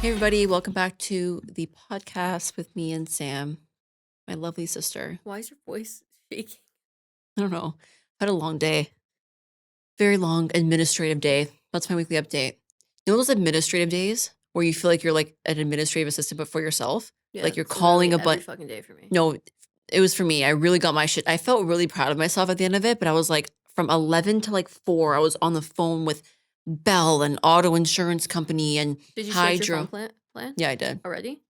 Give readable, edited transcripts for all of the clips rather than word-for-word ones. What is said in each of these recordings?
Hey everybody, welcome back to the podcast with me and Sam, my lovely sister. Why is your voice shaking? I don't know. I've had a long day. Very long administrative day. That's my weekly update. You know those administrative days where you feel like you're like an administrative assistant but for yourself? Yeah, like you're it's calling literally a bunch. every fucking day for me. No, it was for me. I really got my shit. I felt really proud of myself at the end of it, but I was like from 11 to like 4, I was on the phone with Bell and auto insurance company and Did you Hydro. switch your phone plan Yeah, I did. already?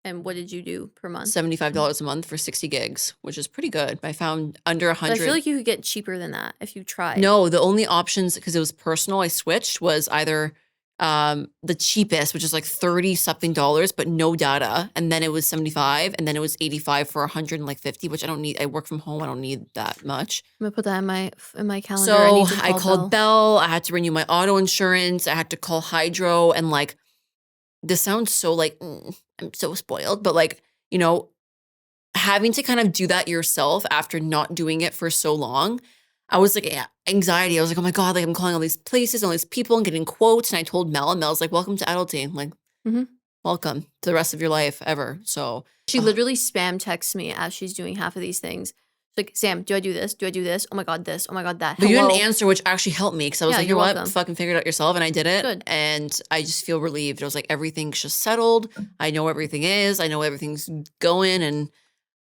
And what did you do per month? $75 a month for 60 gigs, which is pretty good. I found under 100. But I feel like you could get cheaper than that if you tried. No, the only options, because it was personal, I switched, was either the cheapest, which is like 30 something dollars, but no data. And then it was 75, and then it was 85 for 150, which I don't need. I work from home. I don't need that much. I'm gonna put that in my calendar. So I called Bell. I had to renew my auto insurance. I had to call Hydro, and like, this sounds so like, I'm so spoiled, but like, you know, having to kind of do that yourself after not doing it for so long, I was like, anxiety. I was like, oh my God, like I'm calling all these places, all these people and getting quotes. And I told Mel, and Mel's like, welcome to adulting. I'm like, welcome to the rest of your life ever. So she literally spam texts me as she's doing half of these things. She's like, Sam, do I do this? Do I do this? Oh my God, this. Oh my God, that. But you didn't answer, which actually helped me because I was like, you know what? Welcome. Fucking figure it out yourself. And I did it. Good. And I just feel relieved. I was like, everything's just settled. I know everything is. I know everything's going and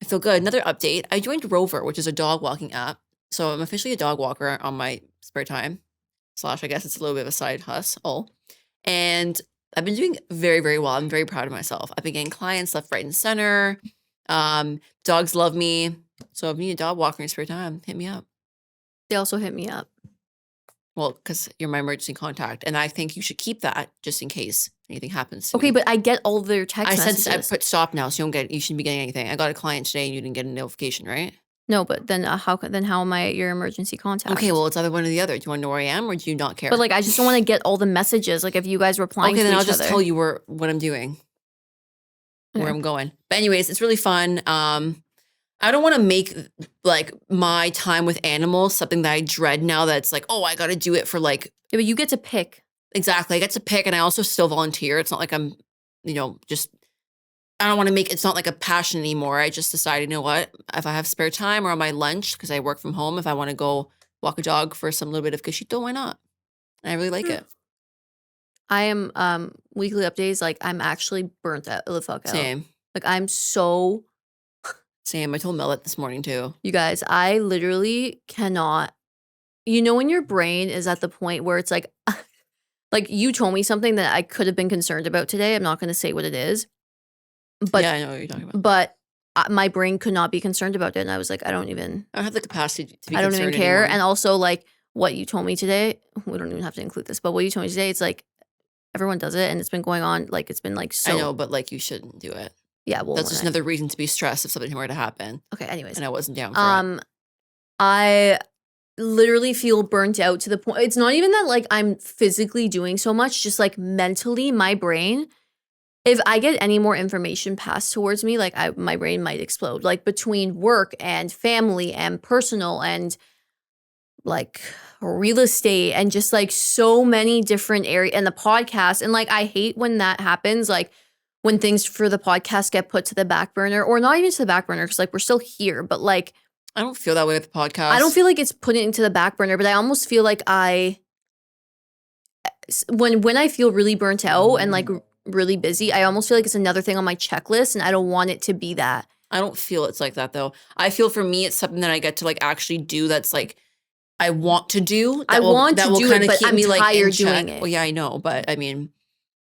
I feel good. Another update. I joined Rover, which is a dog walking app. So I'm officially a dog walker on my spare time. / I guess it's a little bit of a side hustle. And I've been doing very, very well. I'm very proud of myself. I've been getting clients left, right, and center. Dogs love me. So if you need a dog walker in your spare time, hit me up. They also hit me up. Well, because you're my emergency contact. And I think you should keep that just in case anything happens to me. Okay, but I get all their text messages. I put stop now, so you shouldn't be getting anything. I got a client today and you didn't get a notification, right? No, but then how am I your emergency contact? Okay, well, it's either one or the other. Do you want to know where I am or do you not care? But like, I just don't want to get all the messages. Like, if you guys replying to each other. Okay, then I'll just tell you what I'm doing, where I'm going. But anyways, it's really fun. I don't want to make like my time with animals something that I dread now that's like, oh, I got to do it for like. Yeah, but you get to pick. Exactly. I get to pick and I also still volunteer. It's not like I'm, just, I don't want to make, it's not like a passion anymore. I just decided, you know what, if I have spare time or on my lunch, because I work from home, if I want to go walk a dog for some little bit of cachito, why not? And I really like it. I am, weekly updates, like I'm actually burnt out the fuck out. Same. Like I'm so. Same. I told Mel it this morning too. You guys, I literally cannot, when your brain is at the point where it's like, like you told me something that I could have been concerned about today. I'm not going to say what it is. But yeah, I know what you're talking about. But my brain could not be concerned about it. And I was like, I don't have the capacity to be I don't even care. Anymore. And also like what you told me today, we don't even have to include this, but what you told me today, it's like everyone does it and it's been going on. Like it's been like so. I know, but like you shouldn't do it. Yeah, well, that's just another reason to be stressed if something were to happen. Okay, anyways. And I wasn't down for it. I literally feel burnt out to the point. It's not even that like I'm physically doing so much, just like mentally, my brain. If I get any more information passed towards me, like my brain might explode. Like between work and family and personal and like real estate and just like so many different areas and the podcast. And like I hate when that happens. Like when things for the podcast get put to the back burner or not even to the back burner because like we're still here, but like I don't feel that way with the podcast. I don't feel like it's putting it into the back burner, but I almost feel like when I feel really burnt out and like really busy, I almost feel like it's another thing on my checklist and I don't want it to be that. I don't feel it's like that though. I feel for me it's something that I get to like actually do that's like I want to do. I want to do it, but I'm tired doing it. Well, yeah, I know, but I mean.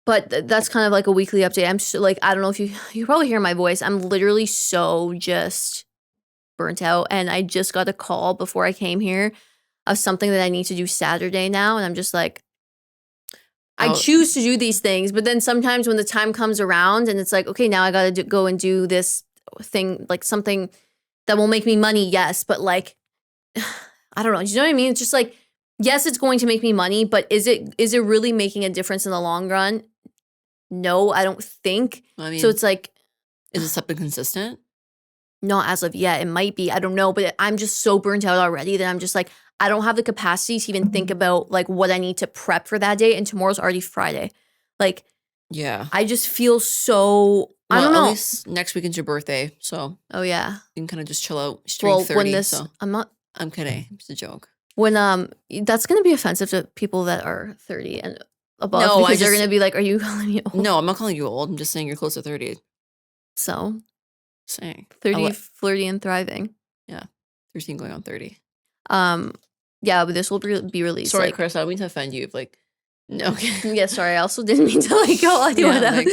But that's kind of like a weekly update. I'm so, like, I don't know if you probably hear my voice. I'm literally so just burnt out. And I just got a call before I came here of something that I need to do Saturday now. And I'm just like, I choose to do these things. But then sometimes when the time comes around and it's like, okay, now I got to go and do this thing, like something that will make me money. Yes. But like, I don't know. You know what I mean? It's just like, yes, it's going to make me money, but is it really making a difference in the long run? No, I don't think. I mean, so it's like, is it something consistent? Not as of yet. It might be. I don't know. But I'm just so burnt out already that I'm just like, I don't have the capacity to even think about like what I need to prep for that day. And tomorrow's already Friday. Like, Yeah. I just feel so, I don't At know. least next weekend's your birthday, so Oh yeah. you can kind of just chill out. She's turning 30, when this, so I'm kidding. It's a joke. when that's gonna be offensive to people that are 30 and above No, because they're gonna be like, "Are you calling me old?" No, I'm not calling you old. I'm just saying you're close to 30. So Saying 30, flirty and thriving. 13 going on 30. Yeah, but this will be released. Sorry, like, Chris. I don't mean to offend you. Like, no. Okay. yeah, sorry. I also didn't mean to like go on Yeah, whatever.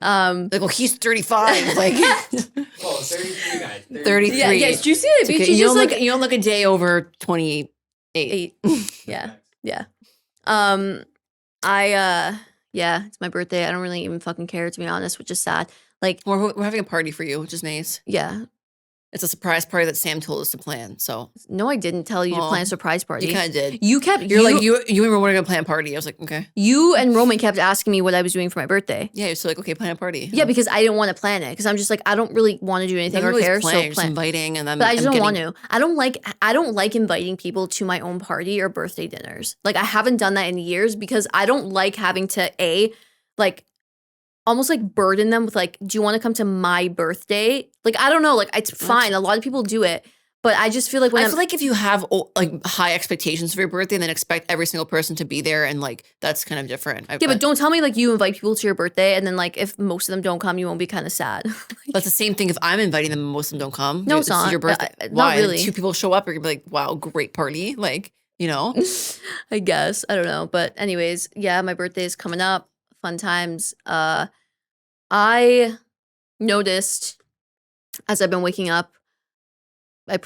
Like, well, he's 35. Like, Oh, 33 guys. 33. Yeah, yeah. Did you see it? Okay, She just like you don't look a day over 28. 8. Yeah. Yeah. Yeah, it's my birthday. I don't really even fucking care, to be honest, which is sad. Like, We're having a party for you, which is nice. yeah. It's a surprise party that Sam told us to plan. So No, I didn't tell you to plan a surprise party. you kind of did. You kept You're like, you and Roman are gonna plan a party. I was like, okay. You and Roman kept asking me what I was doing for my birthday. Yeah, you're still like, okay, plan a party. Yeah, because I didn't want to plan it because I'm just like, I don't really want to do anything or care. Planning, So just inviting, and then but I just don't want to. I don't like inviting people to my own party or birthday dinners. Like I haven't done that in years because I don't like having to like almost like burden them with like, do you want to come to my birthday? Like I don't know, like it's fine. A lot of people do it, but I just feel like I feel like if you have like high expectations for your birthday and then expect every single person to be there, and like that's kind of different. Yeah, but don't tell me like you invite people to your birthday and then like if most of them don't come, you won't be kind of sad. That's the same thing if I'm inviting them and most of them don't come. No, it's not. Your birthday. Not Why? really. 2 people show up, you're gonna be like, wow, great party. Like, you know? I guess. I don't know. But anyways, yeah, my birthday is coming up. Fun times. I noticed as I've been waking up,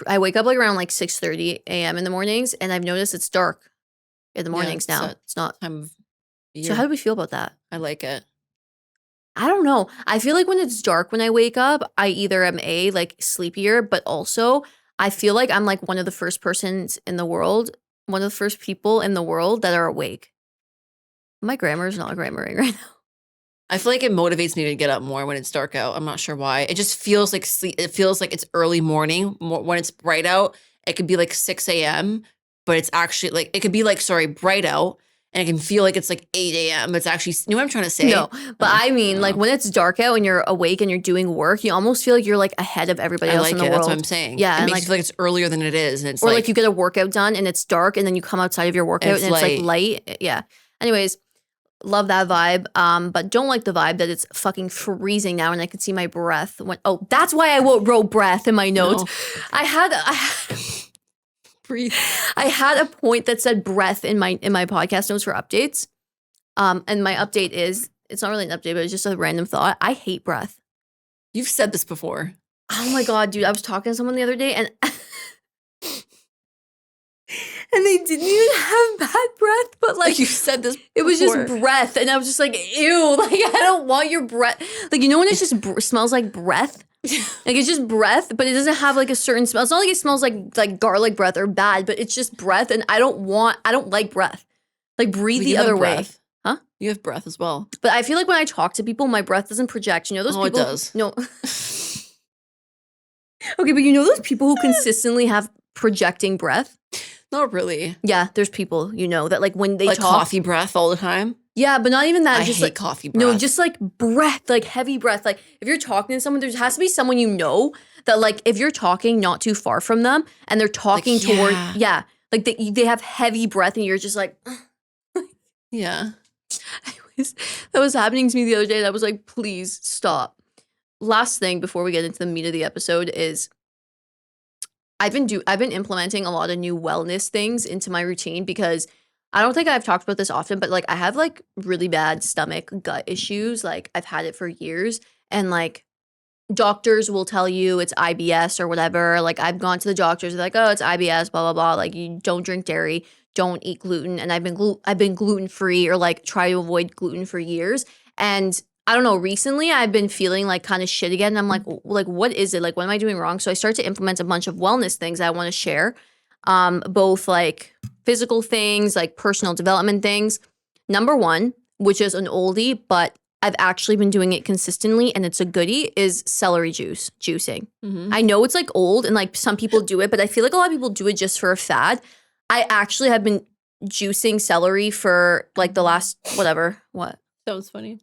I wake up like around like 6:30 a.m. in the mornings, and I've noticed it's dark in the mornings now. It's not. Time of So how do we feel about that? I like it. I don't know. I feel like when it's dark when I wake up, I either am like sleepier, but also I feel like I'm like one of the first persons in the world, one of the first people in the world that are awake. My grammar is not grammaring right now. I feel like it motivates me to get up more when it's dark out. I'm not sure why. It just feels like it feels like it's early morning. When it's bright out, it could be like 6 a.m., but it's actually like, it could be like, bright out, and it can feel like it's like 8 a.m. It's actually, you know what I'm trying to say? No, but I mean, like when it's dark out and you're awake and you're doing work, you almost feel like you're like ahead of everybody else in the world. That's what I'm saying. Yeah, it and makes like, you feel like it's earlier than it is. And it's or like you get a workout done and it's dark and then you come outside of your workout and it's like light. Yeah. Anyways, love that vibe. But don't like the vibe that it's fucking freezing now and I can see my breath. That's why I wrote breath in my notes. No. I had breathe. I had a point that said breath in my podcast notes for updates. And my update is, it's not really an update, but it's just a random thought. I hate breath. You've said this before. Oh my God, dude. I was talking to someone the other day and and they didn't even have bad breath, but like you said this before. It was just breath. And I was just like, ew, like I don't want your breath. Like, you know when it just smells like breath? Like it's just breath, but it doesn't have like a certain smell. It's not like it smells like garlic breath or bad, but it's just breath and I don't like breath. Like breathe the other way. Huh? You have breath as well. But I feel like when I talk to people, my breath doesn't project. You know those people? It does. No. Okay, but you know those people who consistently have projecting breath? Not really. Yeah, there's people, you know, that like when they like talk. Coffee breath all the time? Yeah, but not even that. I just hate like coffee breath. No, just like breath, like heavy breath. Like if you're talking to someone, there has to be someone you know that like if you're talking not too far from them and they're talking like, toward, like they have heavy breath and you're just like, yeah. Anyways, that was happening to me the other day and I was like, please stop. Last thing before we get into the meat of the episode is I've been implementing a lot of new wellness things into my routine because I don't think I've talked about this often, but like I have like really bad stomach gut issues. Like I've had it for years and like doctors will tell you it's IBS or whatever. Like I've gone to the doctors, they're like, oh, it's IBS, blah, blah, blah. Like you don't drink dairy, don't eat gluten. And I've been gluten-free or like try to avoid gluten for years. And I don't know, recently I've been feeling like kind of shit again. And I'm like, what is it? Like, what am I doing wrong? So I started to implement a bunch of wellness things that I want to share. Both like physical things, like personal development things. Number one, which is an oldie, but I've actually been doing it consistently and it's a goodie, is celery juicing. Mm-hmm. I know it's like old and like some people do it, but I feel like a lot of people do it just for a fad. I actually have been juicing celery for like the last, what? That was funny.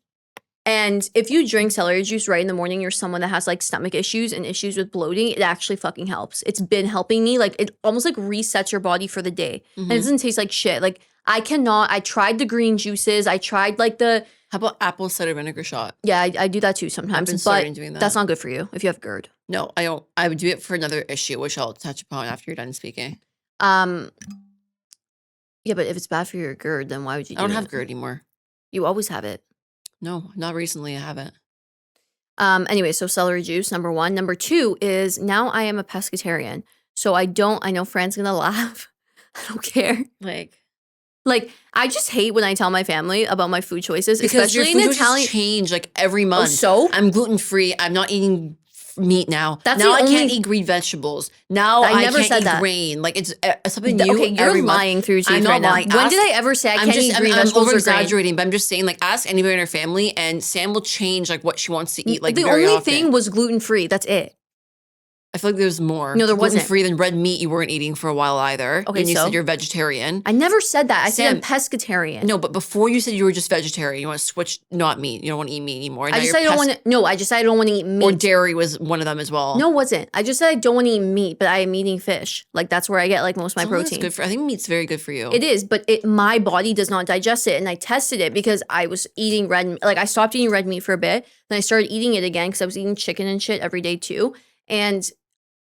And if you drink celery juice right in the morning, you're someone that has like stomach issues and issues with bloating, it actually fucking helps. It's been helping me. Like it almost like resets your body for the day. And it doesn't taste like shit. Like I tried the green juices. I tried like the. How about apple cider vinegar shot? Yeah, I do that too sometimes. I've been But starting doing that. that's not good for you if you have GERD. No, I don't. I would do it for another issue, which I'll touch upon after you're done speaking. Yeah, but if it's bad for your GERD, then why would you do I don't it? have GERD anymore. You always have it. No, not recently. I haven't. Anyway, so celery juice, number 1. Number 2 is now I am a pescatarian. So I know Fran's gonna laugh. I don't care. Like, I just hate when I tell my family about my food choices, because especially your food in Italian. change like every month. So? I'm gluten free. I'm not eating meat now. That's now the I can't only- eat green vegetables. Now I I never can't said eat that. grain. Like it's something new. Okay, you're every month. lying through your teeth I'm not right now. lying. When did I ever say I can't eat green I'm vegetables over or grain? exaggerating, but I'm just saying, like, ask anybody in her family, and Sam will change like what she wants to eat. Like the very only often. thing was gluten free. That's it. I feel like there's more. No, there wasn't. Gluten free than red meat. You weren't eating for a while either. Okay, and you so? said you're vegetarian. I never said that. I said I'm Sam, pescatarian. No, but before you said you were just vegetarian. You want to switch, not meat. You don't want to eat meat anymore. I just said I don't want to. No, I just said I don't want to eat meat. Or dairy was one of them as well. No, it wasn't. I just said I don't want to eat meat, but I am eating fish. Like that's where I get like most of my Something that's protein. good for. I think meat's very good for you. It is, but my body does not digest it, and I tested it because I was eating like I stopped eating red meat for a bit, then I started eating it again because I was eating chicken and shit every day too, and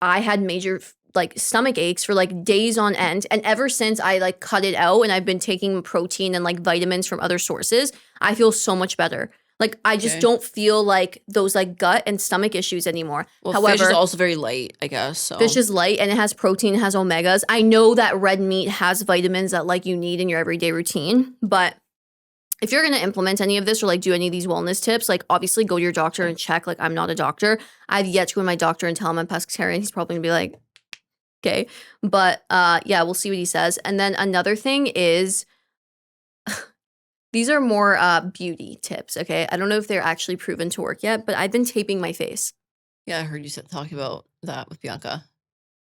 I had major like stomach aches for like days on end, and ever since I like cut it out and I've been taking protein and like vitamins from other sources, I feel so much better. Like I just don't feel like those like gut and stomach issues anymore. Well, However, fish is also very light, I guess. So. fish is light and it has protein, it has omegas. I know that red meat has vitamins that like you need in your everyday routine, but if you're going to implement any of this or like do any of these wellness tips, like obviously go to your doctor and check. Like I'm not a doctor. I've yet to go to my doctor and tell him I'm pescatarian. He's probably gonna be like, okay. But yeah, we'll see what he says. And then another thing is these are more beauty tips, okay? I don't know if they're actually proven to work yet, but I've been taping my face. Yeah, I heard you talking about that with Bianca.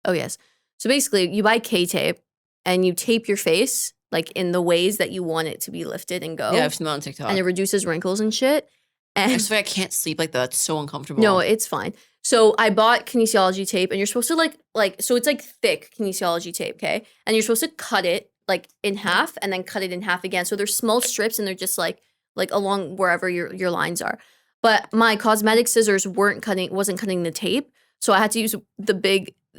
Oh, yes. So basically, you buy K-tape and you tape your face like in the ways that you want it to be lifted and go. Yeah, I've seen that on TikTok. And it reduces wrinkles and shit. And I swear I can't sleep like that. It's so uncomfortable. no, it's fine. So I bought kinesiology tape, and you're supposed to like so it's like thick kinesiology tape, okay? And you're supposed to cut it like in half and then cut it in half again. So there's small strips and they're just like along wherever your lines are. But my cosmetic scissors wasn't cutting the tape. So I had to use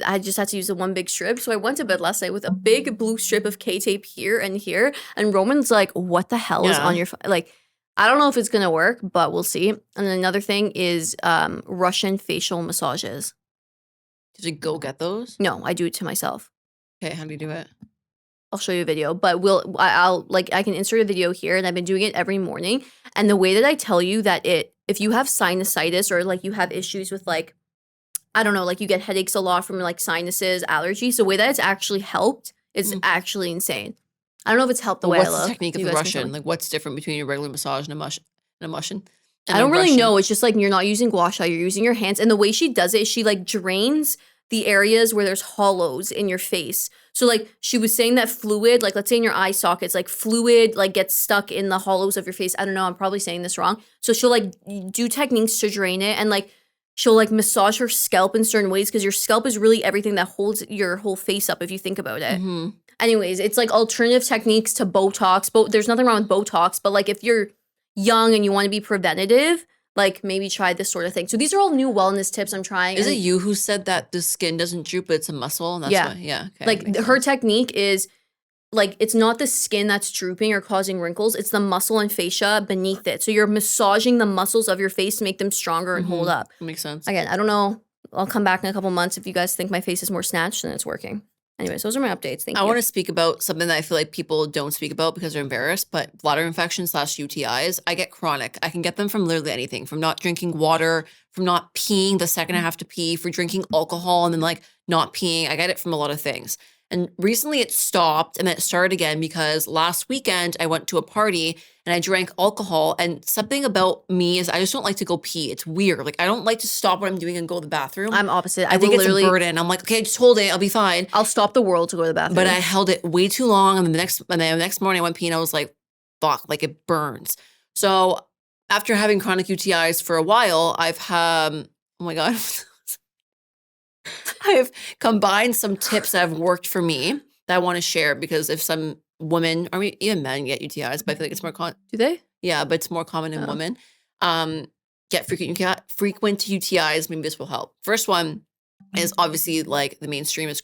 I just had to use the one big strip. So I went to bed last night with a big blue strip of K-tape here and here. And Roman's like, what the hell is on your like, I don't know if it's going to work, but we'll see. And then another thing is Russian facial massages. Did you go get those? No, I do it to myself. Okay, how do you do it? I'll show you a video, but I can insert a video here, and I've been doing it every morning. And the way that I tell you that if you have sinusitis or like you have issues with like, I don't know, like you get headaches a lot from like sinuses, allergies, the way that it's actually helped is actually insane. I don't know if it's helped the way I look. What's the technique of You the guys can tell Russian? me. Like, what's different between a regular massage and a Russian? I don't really know. It's just like you're not using gua sha, you're using your hands. And the way she does it is she like drains the areas where there's hollows in your face. So like she was saying that fluid, like let's say in your eye sockets, like fluid like gets stuck in the hollows of your face. I don't know, I'm probably saying this wrong. So she'll like do techniques to drain it, and like she'll like massage her scalp in certain ways because your scalp is really everything that holds your whole face up if you think about it. Mm-hmm. Anyways, it's like alternative techniques to Botox. There's nothing wrong with Botox, but like if you're young and you want to be preventative, like maybe try this sort of thing. So these are all new wellness tips I'm trying. Is it you who said that the skin doesn't droop, but it's a muscle? And that's Yeah. why, yeah. Okay, like her technique is like it's not the skin that's drooping or causing wrinkles, it's the muscle and fascia beneath it. So you're massaging the muscles of your face to make them stronger and hold up. Makes sense. Again, I don't know. I'll come back in a couple months if you guys think my face is more snatched and it's working. Anyways, those are my updates. Thank you. I want to speak about something that I feel like people don't speak about because they're embarrassed, but bladder infections / UTIs, I get chronic. I can get them from literally anything, from not drinking water, from not peeing the second I have to pee, for drinking alcohol and then like not peeing. I get it from a lot of things. And recently it stopped and then it started again because last weekend I went to a party and I drank alcohol, and something about me is I just don't like to go pee. It's weird. Like I don't like to stop what I'm doing and go to the bathroom. I'm opposite. I think it's a burden. I'm like, okay, just hold it. I'll be fine. I'll stop the world to go to the bathroom. But I held it way too long. And then the next morning I went pee and I was like, fuck, like it burns. So after having chronic UTIs for a while, I've had, oh my God, I've combined some tips that have worked for me that I want to share because if some women or even men get UTIs, but I feel like it's more Do they? yeah, but it's more common in women. Get frequent UTIs. Maybe this will help. First one is obviously like the mainstream is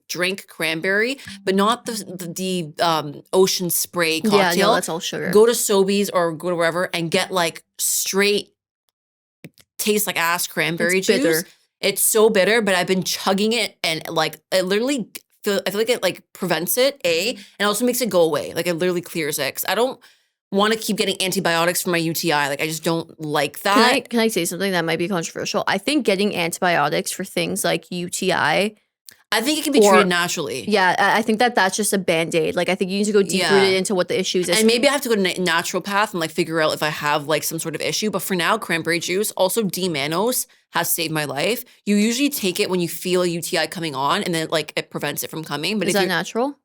drink cranberry, but not the ocean spray cocktail. Yeah, no, that's all sugar. Go to Sobeys or go to wherever and get like straight tastes like ass cranberry juice. Bitter. It's so bitter, but I've been chugging it and like it literally I feel like it like prevents it, and also makes it go away. Like it literally clears it. 'Cause I don't want to keep getting antibiotics for my UTI. Like I just don't like that. Can I say something that might be controversial? I think getting antibiotics for things like UTI, I think it can be treated naturally. yeah, I think that's just a Band-Aid. Like I think you need to go deep rooted into what the issues is. And maybe I have to go to a natural path and like figure out if I have like some sort of issue. But for now, cranberry juice, also D-mannose has saved my life. You usually take it when you feel a UTI coming on and then like it prevents it from coming. But is that natural?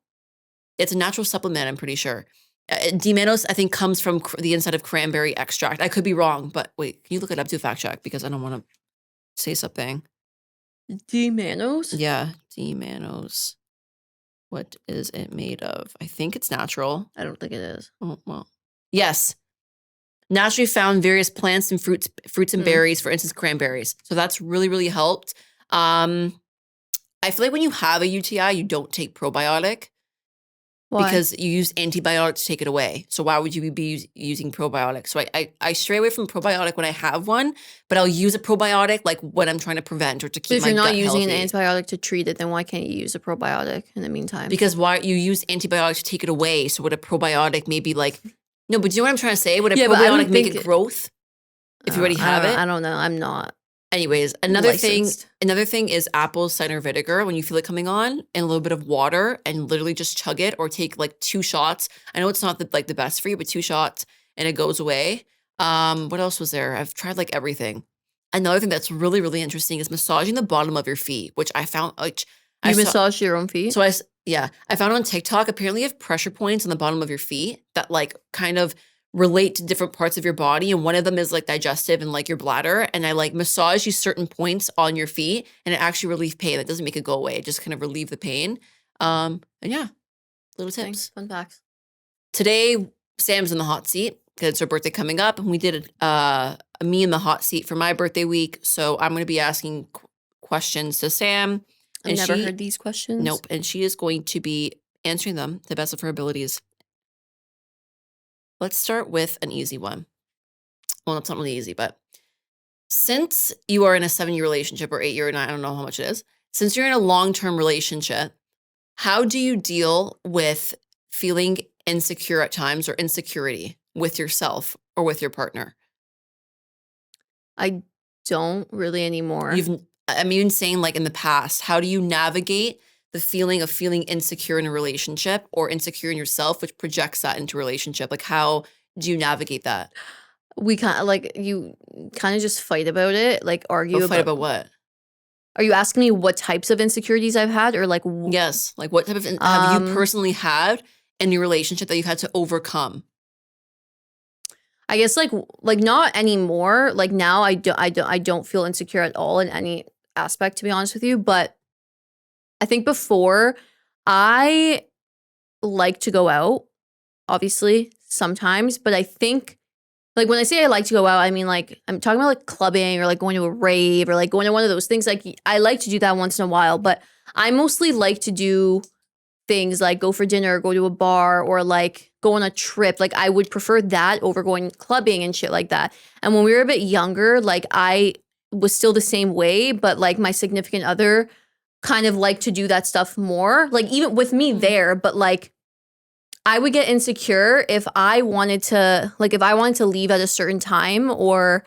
It's a natural supplement, I'm pretty sure. D-mannose, I think, comes from the inside of cranberry extract. I could be wrong, but wait, can you look it up to fact check? Because I don't want to say something. D-mannose? Yeah, D-mannose. What is it made of? I think it's natural. I don't think it is. Oh, well. Yes. Naturally found various plants and fruits and berries, for instance, cranberries. So that's really, really helped. I feel like when you have a UTI, you don't take probiotic. Why? Because you use antibiotics to take it away. So why would you be using probiotics? So I stray away from probiotic when I have one, but I'll use a probiotic like when I'm trying to prevent or to keep my gut healthy. If you're not using an antibiotic to treat it, then why can't you use a probiotic in the meantime? Because why you use antibiotics to take it away. So would a probiotic maybe like, no, but do you know what I'm trying to say? Would a probiotic make it growth if you already have it? I don't know. I'm not. Anyways, another licensed. thing is apple cider vinegar when you feel it coming on and a little bit of water and literally just chug it or take like 2 shots. I know it's not the best for you, but 2 shots and it goes away. What else was there? I've tried like everything. Another thing that's really, really interesting is massaging the bottom of your feet, which I found like you massage your own feet? So I found on TikTok apparently you have pressure points on the bottom of your feet that like kind of relate to different parts of your body, and one of them is like digestive and like your bladder, and I like massage these certain points on your feet and it actually relieves pain. It doesn't make it go away, it just kind of relieve the pain. And yeah, little tips. Thanks. Fun facts. Today Sam's in the hot seat because it's her birthday coming up, and we did a me in the hot seat for my birthday week, so I'm going to be asking questions to Sam. I've never heard these questions. Nope, and she is going to be answering them to the best of her abilities. Let's start with an easy one. Well, it's not really easy, but since you are in a 7-year relationship or 8-year, and I don't know how much it is, since you're in a long-term relationship, how do you deal with feeling insecure at times or insecurity with yourself or with your partner? I don't really anymore. I'm even saying like in the past, how do you navigate the feeling of feeling insecure in a relationship or insecure in yourself, which projects that into a relationship? Like, how do you navigate that? We kind of like you kind of just fight about it, like argue. Fight about what? Are you asking me what types of insecurities I've had, or like? Yes, like what type of have you personally had in your relationship that you've had to overcome? I guess like not anymore. Like now, I don't feel insecure at all in any aspect, to be honest with you, but. I think before I like to go out, obviously, sometimes, but I think like when I say I like to go out, I mean like I'm talking about like clubbing or like going to a rave or like going to one of those things. Like I like to do that once in a while, but I mostly like to do things like go for dinner, go to a bar, or like go on a trip. Like I would prefer that over going clubbing and shit like that. And when we were a bit younger, like I was still the same way, but like my significant other kind of like to do that stuff more, like even with me there, but like I would get insecure if I wanted to leave at a certain time or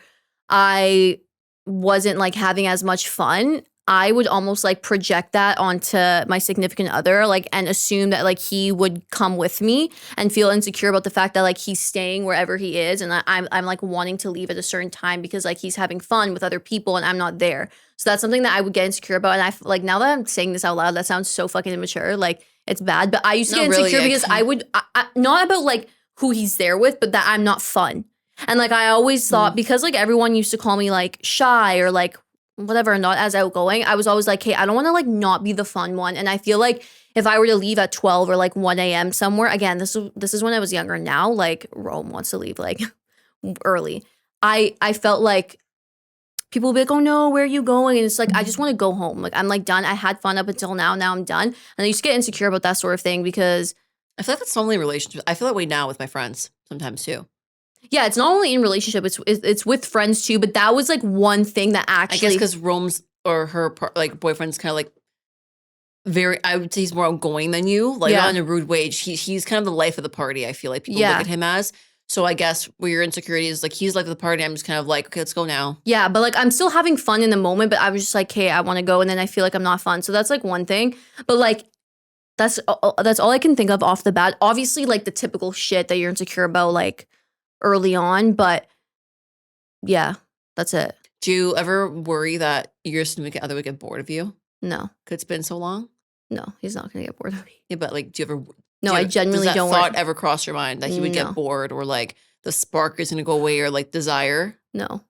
I wasn't like having as much fun. I would almost like project that onto my significant other, like, and assume that like he would come with me and feel insecure about the fact that like he's staying wherever he is, and I'm like wanting to leave at a certain time because like he's having fun with other people and I'm not there. So that's something that I would get insecure about. And I like now that I'm saying this out loud, that sounds so fucking immature. Like it's bad, but I used to get insecure because I would not about like who he's there with, but that I'm not fun. And like I always thought, because like everyone used to call me like shy or like whatever, not as outgoing, I was always like, hey, I don't want to like not be the fun one. And I feel like if I were to leave at 12 or like 1 a.m. somewhere, again, this is when I was younger. Now like Rome wants to leave like early. I felt like people would be like, oh no, where are you going? And it's like, I just want to go home. Like I'm like done. I had fun up until now. Now I'm done. And I used to get insecure about that sort of thing because I feel like that's only relationships. I feel that way now with my friends sometimes too. yeah, it's not only in relationship, it's with friends too. But that was like one thing that I actually, guess because Rome's or her like boyfriend's kind of like very. I would say he's more outgoing than you, like Yeah. not in a rude way. He's kind of the life of the party. I feel like people Yeah. look at him as. So I guess where your insecurity is like he's life of the party. I'm just kind of like, okay, let's go now. yeah, but like I'm still having fun in the moment. But I was just like, hey, I want to go, and then I feel like I'm not fun. So that's like one thing. But like that's all I can think of off the bat. Obviously, like the typical shit that you're insecure about, like early on. But yeah, that's it. Do you ever worry that your significant other would get bored of you? No, 'Cause it's been so long. no, he's not gonna get bored of me. Yeah, but like, do you ever? No, do I you- genuinely does that don't thought worry. ever cross your mind that he would No. get bored or like the spark is gonna go away or like desire? No.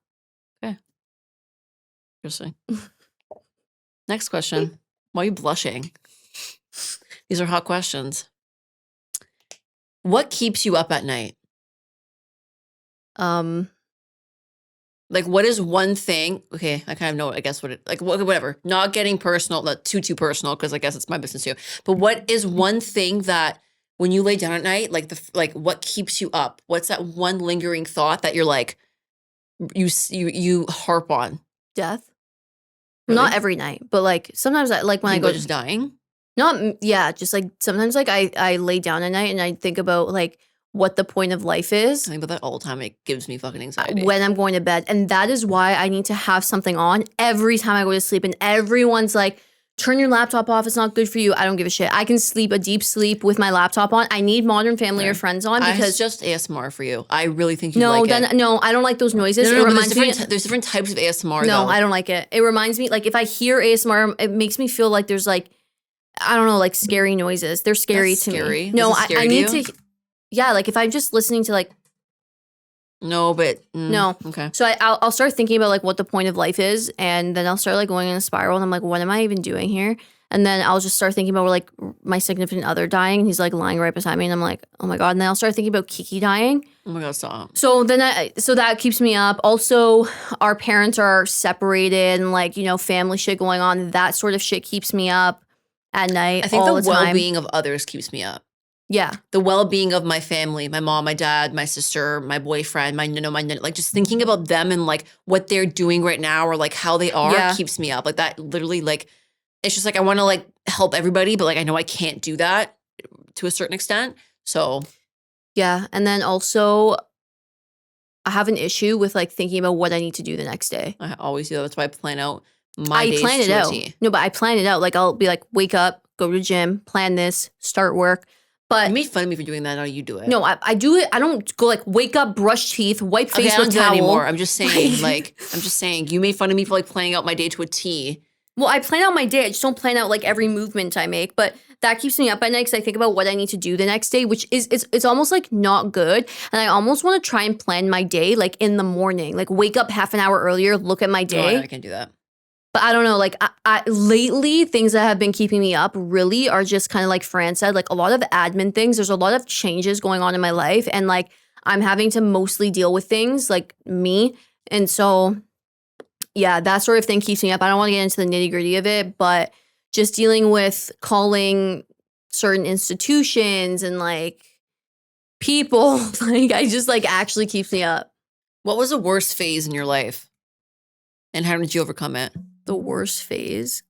Interesting. Next question. Why are you blushing? These are hot questions. What keeps you up at night? Like, what is one thing? Okay, I kind of know. I guess what it like. Whatever. Not getting personal. Not too personal because I guess it's my business too. But what is one thing that when you lay down at night, like like what keeps you up? What's that one lingering thought that you're like you harp on? Death. Really? Not every night, but like sometimes I like when I You go go just dying. yeah, just like sometimes like I lay down at night and I think about like what the point of life I is think about that all the time. It gives me fucking anxiety. when I'm going to bed. And that is why I need to have something on every time I go to sleep. And everyone's like, turn your laptop off. It's not good for you. I don't give a shit. I can sleep a deep sleep with my laptop on. I need Modern Family or Friends on It's because just ASMR for you. I really think you no, like then it. no, I don't like those noises. No, It but reminds me. there's different types of ASMR. No, though. I don't like it. It reminds me, like, if I hear ASMR, it makes me feel like there's, like, I don't know, like, scary noises. They're scary That's to scary. me. This No, is scary I to need you? to, yeah, like, if I'm just listening to, like, No, but no. Okay. So I'll start thinking about, like, what the point of life is, and then I'll start, like, going in a spiral, and I'm like, what am I even doing here? And then I'll just start thinking about, like, my significant other dying, and he's, like, lying right beside me, and I'm like, oh my God. And then I'll start thinking about Kiki dying. Oh my God, stop. So then so that keeps me up. Also, our parents are separated and like, you know, family shit going on. That sort of shit keeps me up at night. I think all the time. well-being of others keeps me up. Yeah. The well-being of my family, my mom, my dad, my sister, my boyfriend, my like just thinking about them and like what they're doing right now or like how they are Yeah. keeps me up. Like that literally like it's just like I want to like help everybody, but like I know I can't do that to a certain extent. So Yeah. And then also I have an issue with like thinking about what I need to do the next day. I always do that. That's why I plan out my I days plan it to a out. T. No, but I plan it out. Like I'll be like, wake up, go to the gym, plan this, start work. But You made fun of me for doing that. Now you do it. no, I do it. I don't go like wake up, brush teeth, wipe Okay, face I don't with do that towel. anymore. I'm just saying, I'm just saying, you made fun of me for like planning out my day to a T. Well, I plan out my day. I just don't plan out like every movement I make, but that keeps me up at night because I think about what I need to do the next day, which is it's almost like not good. And I almost want to try and plan my day like in the morning, like wake up half an hour earlier, look at my day. No, I can't do that. But I don't know, like I lately things that have been keeping me up really are just kind of like Fran said, like a lot of admin things. There's a lot of changes going on in my life, and like I'm having to mostly deal with things like me, and so. Yeah, that sort of thing keeps me up. I don't want to get into the nitty gritty of it, but just dealing with calling certain institutions and like people, like I just like actually keeps me up. What was the worst phase in your life? And how did you overcome it? The worst phase,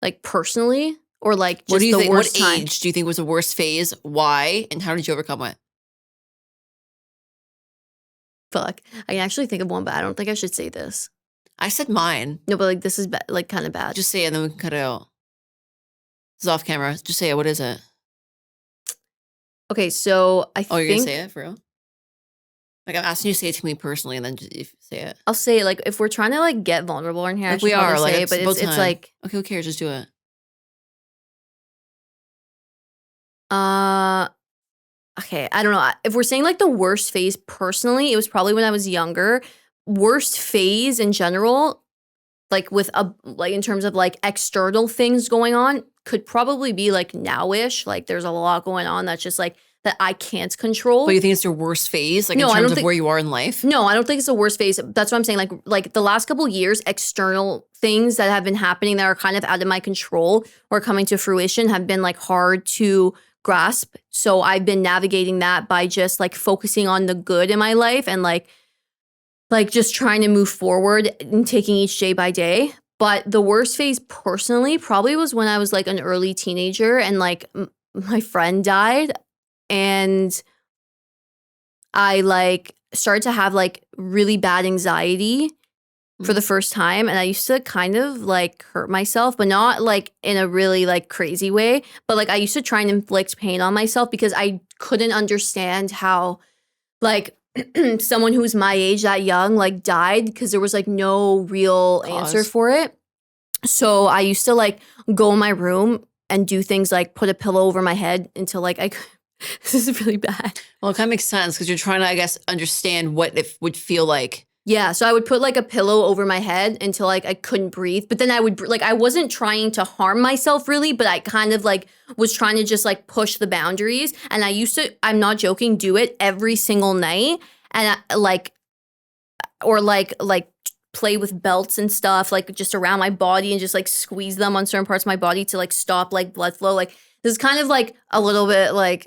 like personally, or like just What do you the think? worst What time? age do you think was the worst phase? Why? And how did you overcome it? Fuck, I can actually think of one, but I don't think I should say this. I said mine. No, but like this is like kind of bad. Just say it and then we can cut it out. It's off camera. Just say it. What is it? Okay, so I Oh, you're going think to say it for real? Like I'm asking you to say it to me personally and then just say it. I'll say it. Like if we're trying to like get vulnerable in here, I Like should we are. probably Like say it, it's but about it's time. like Okay, who cares? Just do it. uh okay, I don't know. If we're saying like the worst phase personally, it was probably when I was younger. Worst phase in general, like with like in terms of like external things going on, could probably be like nowish. Like there's a lot going on that's just like that I can't control. But you think it's your worst phase, like No, in I don't terms of think- where you are in life? No, I don't think it's the worst phase. That's what I'm saying. Like the last couple of years, external things that have been happening that are kind of out of my control or coming to fruition have been like hard to grasp. So I've been navigating that by just like focusing on the good in my life and like just trying to move forward and taking each day by day. But the worst phase personally probably was when I was like an early teenager and like my friend died and I like started to have like really bad anxiety for the first time. And I used to kind of like hurt myself, but not like in a really like crazy way. But like I used to try and inflict pain on myself because I couldn't understand how like someone who's my age, that young, like died because there was like no real answer for it. So I used to like go in my room and do things like put a pillow over my head until like I could. This is really bad. Well, it kind of makes sense because you're trying to, I guess, understand what it would feel like. Yeah, so I would put like a pillow over my head until like I couldn't breathe. But then I would like I wasn't trying to harm myself really, but I kind of like was trying to just like push the boundaries. And I used to, I'm not joking, do it every single night. And or play with belts and stuff like just around my body and just like squeeze them on certain parts of my body to like stop like blood flow. Like this is kind of like a little bit like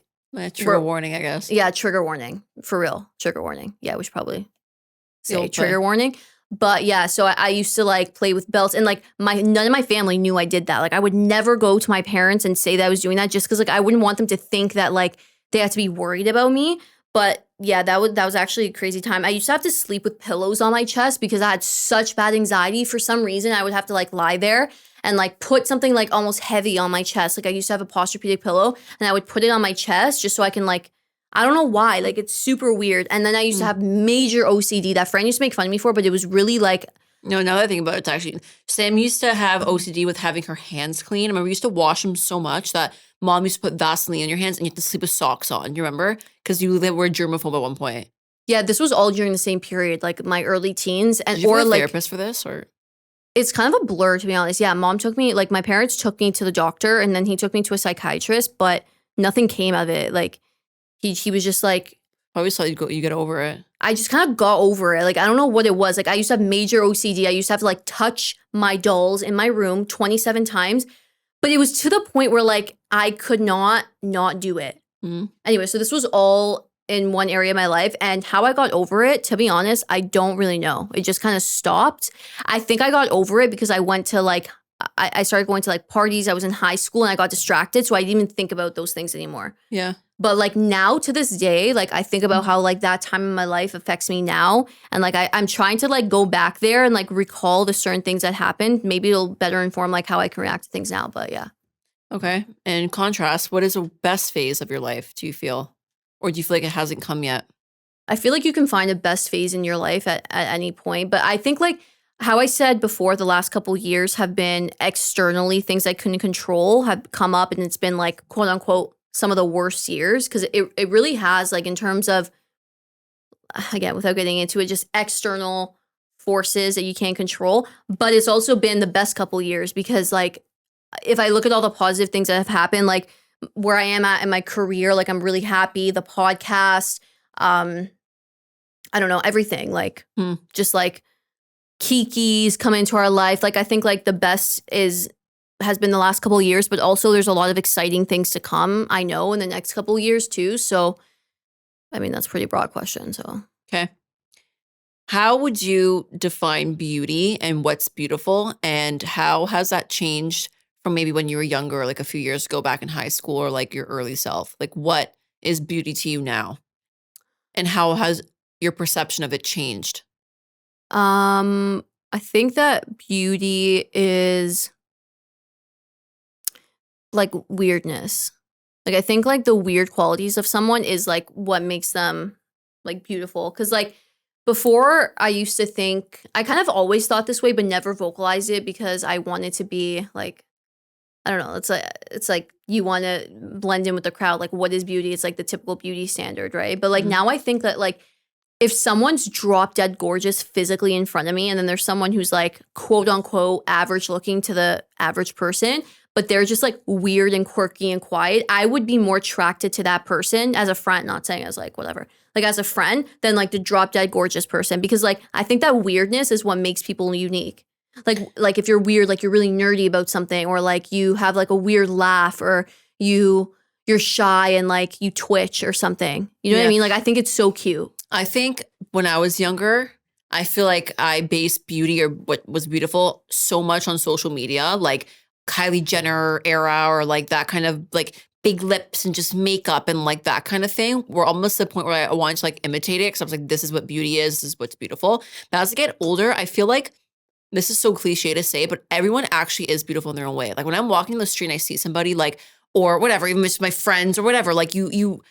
trigger warning, I guess. Yeah, trigger warning. For real. Trigger warning. Yeah, we should probably say You'll trigger play. warning. But yeah, so I used to like play with belts and like none of my family knew I did that. Like I would never go to my parents and say that I was doing that just because like I wouldn't want them to think that like they had to be worried about me. But yeah, that was actually a crazy time. I used to have to sleep with pillows on my chest because I had such bad anxiety. For some reason, I would have to like lie there and like put something like almost heavy on my chest. Like I used to have a Posturepedic pillow and I would put it on my chest just so I can like, I don't know why, like it's super weird. And then I used to have major OCD that Fran used to make fun of me for, but it was really like, no, now that I think about it, it's actually, Sam used to have OCD with having her hands clean. I remember we used to wash them so much that mom used to put Vaseline on your hands and you had to sleep with socks on. You remember? Because you were germaphobe at one point. yeah, this was all during the same period, like my early teens. And Did you or go to a like therapist for this or? it's kind of a blur to be honest. Yeah, mom took me, like my parents took me to the doctor and then he took me to a psychiatrist, but nothing came of it. Like he was just like, I always thought you get over it. I just kind of got over it. Like, I don't know what it was. Like, I used to have major OCD. I used to have to like touch my dolls in my room 27 times. But it was to the point where like I could not do it. Anyway, so this was all in one area of my life. And how I got over it, to be honest, I don't really know. It just kind of stopped. I think I got over it because I went to like, I started going to like parties. I was in high school and I got distracted. So I didn't even think about those things anymore. Yeah. But like now to this day, like I think about how like that time in my life affects me now. And like I'm trying to like go back there and like recall the certain things that happened. Maybe it'll better inform like how I can react to things now. But yeah. Okay. And in contrast, what is the best phase of your life, do you feel? Or do you feel like it hasn't come yet? I feel like you can find a best phase in your life at any point. But I think like how I said before, the last couple years have been externally things I couldn't control have come up and it's been like quote unquote some of the worst years because it really has like in terms of, again, without getting into it, just external forces that you can't control. But it's also been the best couple years because like if I look at all the positive things that have happened, like where I am at in my career, like I'm really happy. The podcast, I don't know, everything like just like Kiki's come into our life. Like I think like the best has been the last couple of years, but also there's a lot of exciting things to come, I know, in the next couple of years too. So, I mean, that's a pretty broad question. So, okay. How would you define beauty and what's beautiful? And how has that changed from maybe when you were younger, like a few years ago back in high school or like your early self? Like what is beauty to you now? And how has your perception of it changed? I think that beauty is like weirdness. Like I think like the weird qualities of someone is like what makes them like beautiful. Cause like before I used to think, I kind of always thought this way, but never vocalized it because I wanted to be like I don't know. It's like you want to blend in with the crowd. Like, what is beauty? It's like the typical beauty standard, right? But like Mhm. now I think that like if someone's drop dead gorgeous physically in front of me, and then there's someone who's like quote unquote average looking to the average person, but they're just like weird and quirky and quiet, I would be more attracted to that person as a friend, not saying as like whatever, like as a friend, than like the drop dead gorgeous person. Because like I think that weirdness is what makes people unique. Like if you're weird, like you're really nerdy about something, or like you have like a weird laugh, or you're shy and like you twitch or something. You know what I Yeah. mean? Like I think it's so cute. I think when I was younger, I feel like I based beauty or what was beautiful so much on social media, like Kylie Jenner era or like that kind of like big lips and just makeup and like that kind of thing. We're almost to the point where I wanted to like imitate it because I was like, this is what beauty is. This is what's beautiful. But as I get older, I feel like this is so cliche to say, but everyone actually is beautiful in their own way. Like when I'm walking the street and I see somebody like, or whatever, even just my friends or whatever, like you,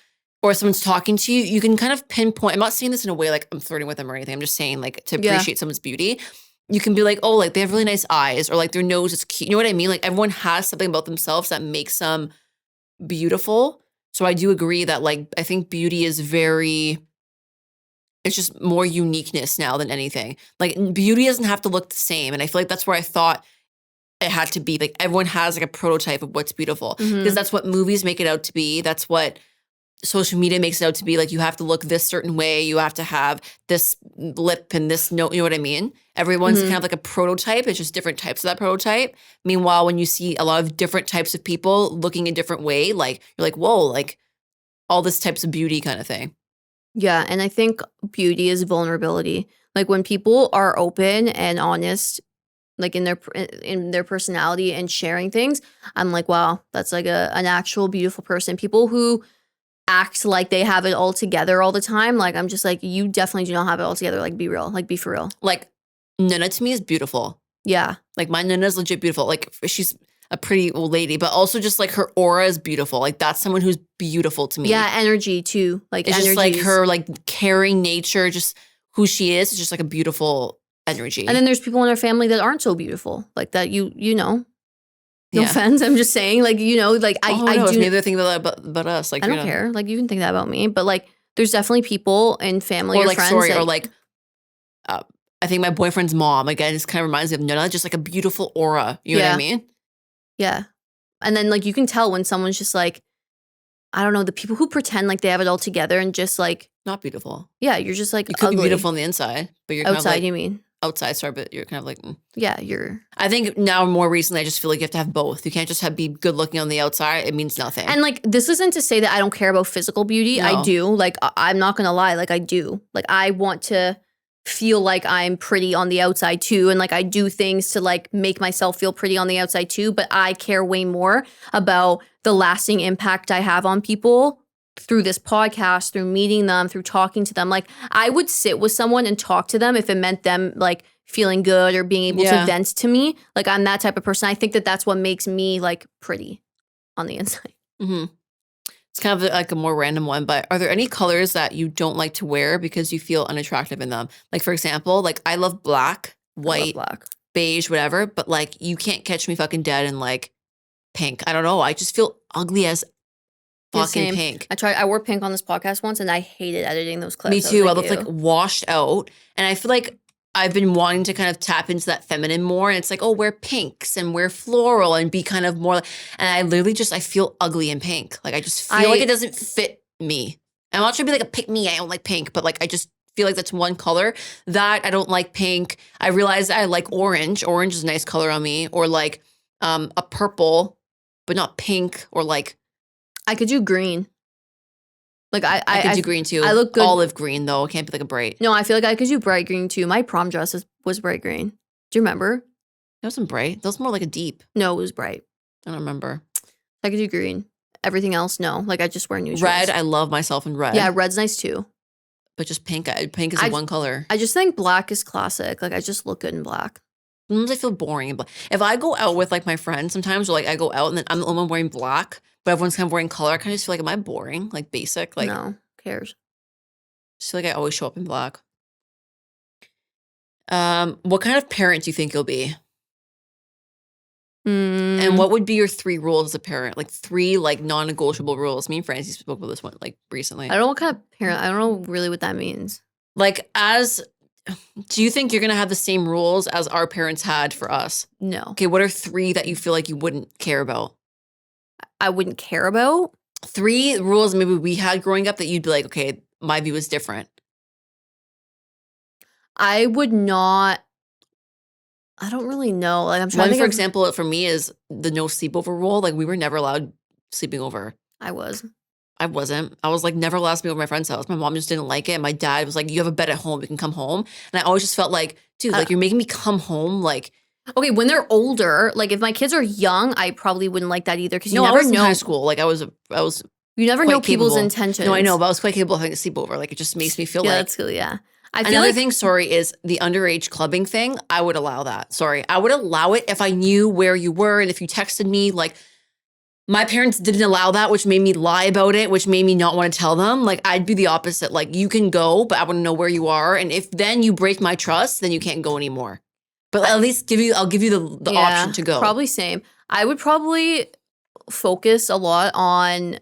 or someone's talking to you, you can kind of pinpoint. I'm not saying this in a way like I'm flirting with them or anything. I'm just saying like to Yeah. appreciate someone's beauty. You can be like, oh, like they have really nice eyes, or like their nose is cute. You know what I mean? Like everyone has something about themselves that makes them beautiful. So I do agree that like I think beauty is it's just more uniqueness now than anything. Like beauty doesn't have to look the same. And I feel like that's where I thought it had to be. Like everyone has like a prototype of what's beautiful because that's what movies make it out to be. That's what social media makes it out to be. Like you have to look this certain way. You have to have this lip and this note. You know what I mean? Everyone's kind of like a prototype. It's just different types of that prototype. Meanwhile, when you see a lot of different types of people looking a different way, like you're like, whoa, like all this types of beauty kind of thing. Yeah, and I think beauty is vulnerability. Like when people are open and honest, like in their personality and sharing things, I'm like, wow, that's like an actual beautiful person. People who act like they have it all together all the time, like I'm just like, you definitely do not have it all together. Like be real, like be for real. Like Nana to me is beautiful. Yeah, Like my Nana's legit beautiful. Like she's a pretty old lady, but also just like her aura is beautiful. Like that's someone who's beautiful to me. yeah, energy too. Like It's energy, just like her like caring nature, just who she is just like a beautiful energy. And then there's people in our family that aren't so beautiful, like that. You know, no Yeah. offense, I'm just saying, like you know, like oh, I no, do. maybe they're thinking about us. Like I you don't know. care. Like you can think that about me, but like there's definitely people in family Or or like friends. sorry, that, or like I think my boyfriend's mom again just kind of reminds me of Nana, just like a beautiful aura. You know what I mean? yeah. And then like you can tell when someone's just like, I don't know, the people who pretend like they have it all together and just like, Not beautiful. yeah, you're just like You could ugly. be beautiful on the inside, but you're kind Outside, of like you mean? outside. Sorry, but you're kind of like. Yeah, you're. I think now more recently, I just feel like you have to have both. You can't just be good looking on the outside. It means nothing. And like this isn't to say that I don't care about physical beauty. I No. do. Like I'm not gonna lie. Like I do. Like I want to feel like I'm pretty on the outside too, and like I do things to like make myself feel pretty on the outside too. But I care way more about the lasting impact I have on people through this podcast, through meeting them, through talking to them. Like I would sit with someone and talk to them if it meant them like feeling good or being able to vent to me. Like I'm that type of person. I think that that's what makes me like pretty on the inside. Mm-hmm. It's kind of like a more random one, but are there any colors that you don't like to wear because you feel unattractive in them? Like for example, like I love black, white, black, beige, whatever, but like you can't catch me fucking dead in like pink. I don't know. I just feel ugly as fucking pink. I wore pink on this podcast once and I hated editing those clips. Me too. I look "Ew." like washed out. And I feel like I've been wanting to kind of tap into that feminine more. And it's like, oh, wear pinks and wear floral and be kind of more. And I literally I feel ugly in pink. Like I just feel like it doesn't fit me. I'm not trying to be like a pick me. I don't like pink, but like I just feel like that's one color that I don't like pink. I realize I like orange. Orange is a nice color on me. Or like a purple, but not pink. Or like I could do green. Like I could do green too. I look good. Olive green though. It can't be like a bright. No, I feel like I could do bright green too. My prom dress was bright green. Do you remember? That wasn't bright. That was more like a deep. No, it was bright. I don't remember. I could do green. Everything else, no. Like I just wear neutrals. Red, I love myself in red. Yeah, red's nice too. But just pink. Pink is the one color. I just think black is classic. Like I just look good in black. Sometimes I feel boring in black. If I go out with like my friends sometimes, or like I go out and then I'm the only one wearing black, but everyone's kind of wearing color, I kind of just feel like, am I boring? Like basic? Like, no, cares. Just feel like I always show up in black. What kind of parent do you think you'll be? And what would be your 3 rules as a parent? Like 3 like non-negotiable rules. Me and Francie spoke about this one like recently. I don't know what kind of parent. I don't know really what that means. Like do you think you're going to have the same rules as our parents had for us? No. Okay, what are 3 that you feel like you wouldn't care about? I wouldn't care about? 3 rules maybe we had growing up that you'd be like, okay, my view is different. I would not. I don't really know. Like I'm trying to think for of, example, for me is the no sleepover rule. Like we were never allowed sleeping over. I was. I wasn't. I was like never allowed to sleep over at my friend's house. My mom just didn't like it. And my dad was like, you have a bed at home. You can come home. And I always just felt like, dude, like you're making me come home. Like, okay, when they're older, like if my kids are young, I probably wouldn't like that either because you no, never I was know. in high school. Like I was. You never know quite people's capable. intentions. No, I know, but I was quite capable of having a sleepover. Like it just makes me feel Yeah, like. that's good. Yeah. I feel Another like thing, sorry, is the underage clubbing thing. I would allow that. Sorry. I would allow it if I knew where you were and if you texted me. Like, my parents didn't allow that, which made me lie about it, which made me not want to tell them. Like, I'd be the opposite. Like, you can go, but I want to know where you are. And if then you break my trust, then you can't go anymore. But at least I'll give you the option to go. Probably same. I would probably focus a lot on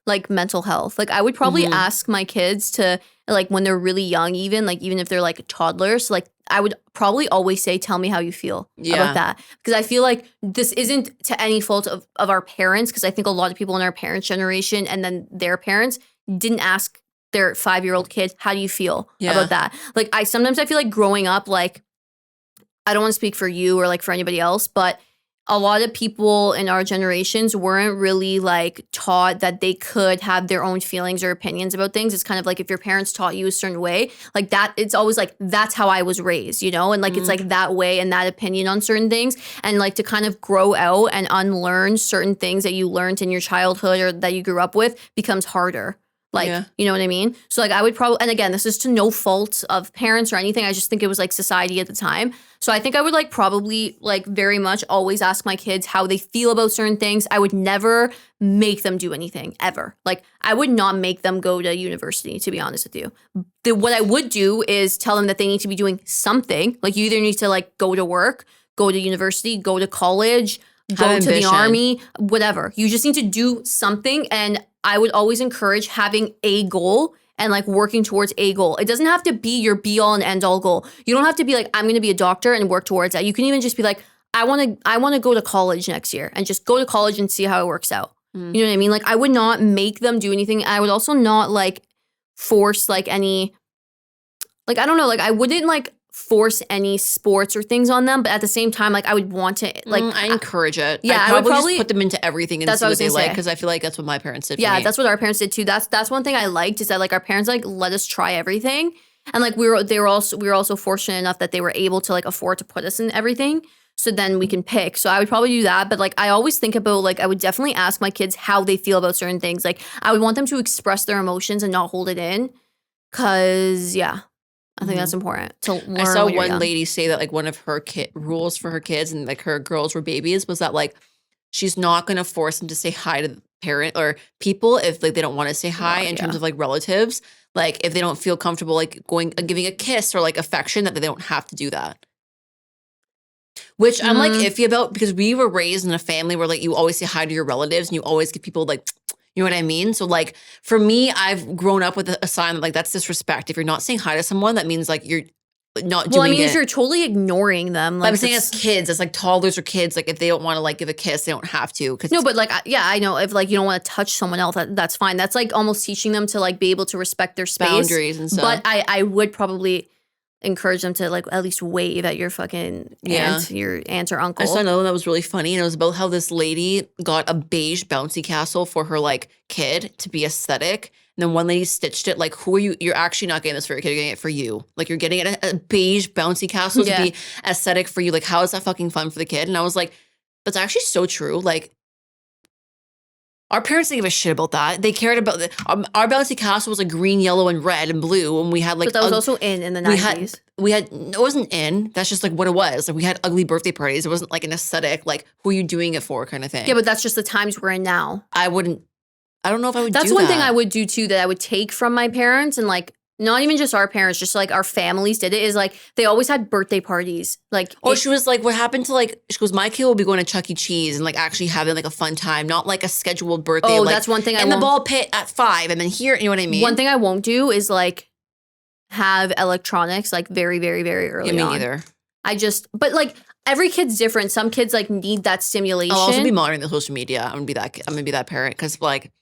like mental health. Like I would probably ask my kids to like when they're really young, even if they're like toddlers, like I would probably always say, tell me how you feel about that. Because I feel like this isn't to any fault of our parents. Because I think a lot of people in our parents' generation and then their parents didn't ask their 5-year-old kid, how do you feel about that? Like sometimes I feel like growing up, like I don't want to speak for you or like for anybody else, but a lot of people in our generations weren't really like taught that they could have their own feelings or opinions about things. It's kind of like if your parents taught you a certain way, like that, it's always like, that's how I was raised, you know? And like, it's like that way and that opinion on certain things. And like to kind of grow out and unlearn certain things that you learned in your childhood or that you grew up with becomes harder. Like, you know what I mean? So like I would probably, and again, this is to no fault of parents or anything. I just think it was like society at the time. So I think I would like probably like very much always ask my kids how they feel about certain things. I would never make them do anything ever. Like I would not make them go to university, to be honest with you. What I would do is tell them that they need to be doing something. Like you either need to like go to work, go to university, go to college, go to the army, whatever. You just need to do something. And I would always encourage having a goal and like working towards a goal. It doesn't have to be your be all and end all goal. You don't have to be like, I'm going to be a doctor and work towards that. You can even just be like, I want to go to college next year and just go to college and see how it works out. You know what I mean? Like I would not make them do anything. I would also not like force like any, like, I don't know, like I wouldn't like force any sports or things on them, but at the same time, like I would want to like I encourage it. Yeah, I would probably just put them into everything and that's see what I what was they gonna like say. because I feel like that's what my parents did. Yeah, for me. that's what our parents did too. That's one thing I liked is that like our parents like let us try everything, and like we were also fortunate enough that they were able to like afford to put us in everything. So then we can pick. So I would probably do that. But like I always think about like I would definitely ask my kids how they feel about certain things. Like I would want them to express their emotions and not hold it in. Cause I think that's important to learn. I saw when you're one young. lady say that like one of her rules for her kids and like her girls were babies was that like she's not going to force them to say hi to the parent or people if like they don't want to say hi in terms of like relatives. Like if they don't feel comfortable like giving a kiss or like affection that they don't have to do that. Which I'm like iffy about because we were raised in a family where like you always say hi to your relatives and you always give people like, you know what I mean? So like for me, I've grown up with a sign that like that's disrespect. If you're not saying hi to someone, that means like you're not doing it. Well, I mean, if you're totally ignoring them. Like I'm saying as kids, as like toddlers or kids, like if they don't want to like give a kiss, they don't have to. No, but like, yeah, I know if like you don't want to touch someone else, that's fine. That's like almost teaching them to like be able to respect their space. Boundaries and stuff. But I would probably encourage them to like at least wave at your fucking aunt, your aunt or uncle. I saw another one that was really funny, and it was about how this lady got a beige bouncy castle for her like kid to be aesthetic. And then one lady stitched it like, who are you? You're actually not getting this for your kid. You're getting it for you. Like you're getting it a beige bouncy castle to be aesthetic for you. Like how is that fucking fun for the kid? And I was like, that's actually so true. Like our parents didn't give a shit about that. They cared about our bouncy castle was like green, yellow, and red and blue. And we had like, but that was also in the 90s. We had it wasn't in. That's just like what it was. Like we had ugly birthday parties. It wasn't like an aesthetic, like who are you doing it for kind of thing. Yeah, but that's just the times we're in now. I don't know if I would That's do one that. thing I would do too that I would take from my parents and like not even just our parents, just like our families did it, is like they always had birthday parties. Like, she was like, what happened to like, she goes, my kid will be going to Chuck E. Cheese and like actually having like a fun time, not like a scheduled birthday. Oh, like, that's one thing in the ball pit at 5 and then here, you know what I mean? One thing I won't do is like have electronics like very, very, very early on. Me neither. But like every kid's different. Some kids like need that stimulation. I'll also be monitoring the social media. I'm gonna be that parent because like,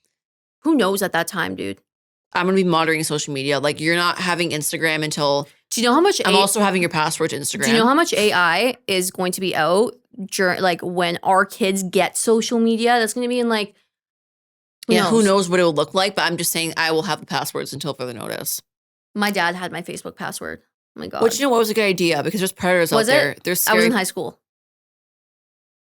who knows at that time, dude? I'm going to be monitoring social media. Like, you're not having Instagram until... Do you know how much... I'm also having your password to Instagram. Do you know how much AI is going to be out during, like, when our kids get social media? That's going to be in, like... Who knows what it will look like, but I'm just saying I will have the passwords until further notice. My dad had my Facebook password. Oh, my God. Which, you know what was a good idea? Because there's predators out there. There's scary... I was in high school.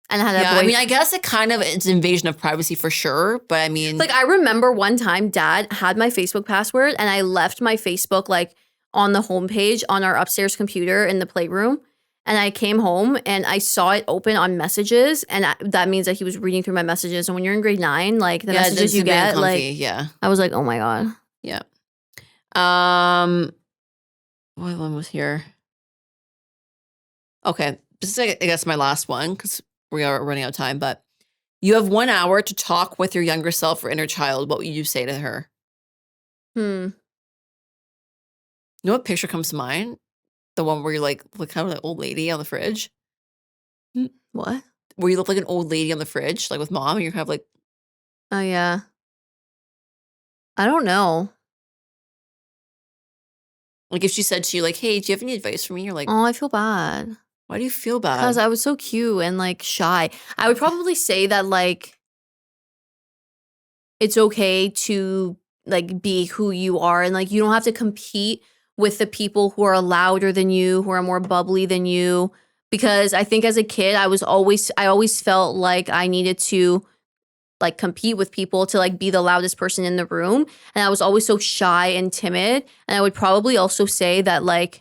And I had that boy. I mean, I guess it's invasion of privacy for sure, but I mean... Like, I remember one time Dad had my Facebook password and I left my Facebook, like, on the homepage on our upstairs computer in the playroom. And I came home and I saw it open on messages, and that means that he was reading through my messages. And when you're in grade 9, like, the messages you get, like... Yeah. I was like, oh, my God. Yeah. What one was here? Okay. This is, I guess, my last one, because... we are running out of time, but you have 1 hour to talk with your younger self or inner child. What would you say to her? You know what picture comes to mind? The one where you're like kind of an old lady on the fridge. What? Where you look like an old lady on the fridge, like with mom, and you're kind of like... Oh, yeah. I don't know. Like if she said to you, like, hey, do you have any advice for me? You're like... oh, I feel bad. Why do you feel bad? Because I was so cute and like shy. I would probably say that like it's okay to like be who you are, and like you don't have to compete with the people who are louder than you, who are more bubbly than you. Because I think as a kid, I always felt like I needed to like compete with people to like be the loudest person in the room. And I was always so shy and timid. And I would probably also say that like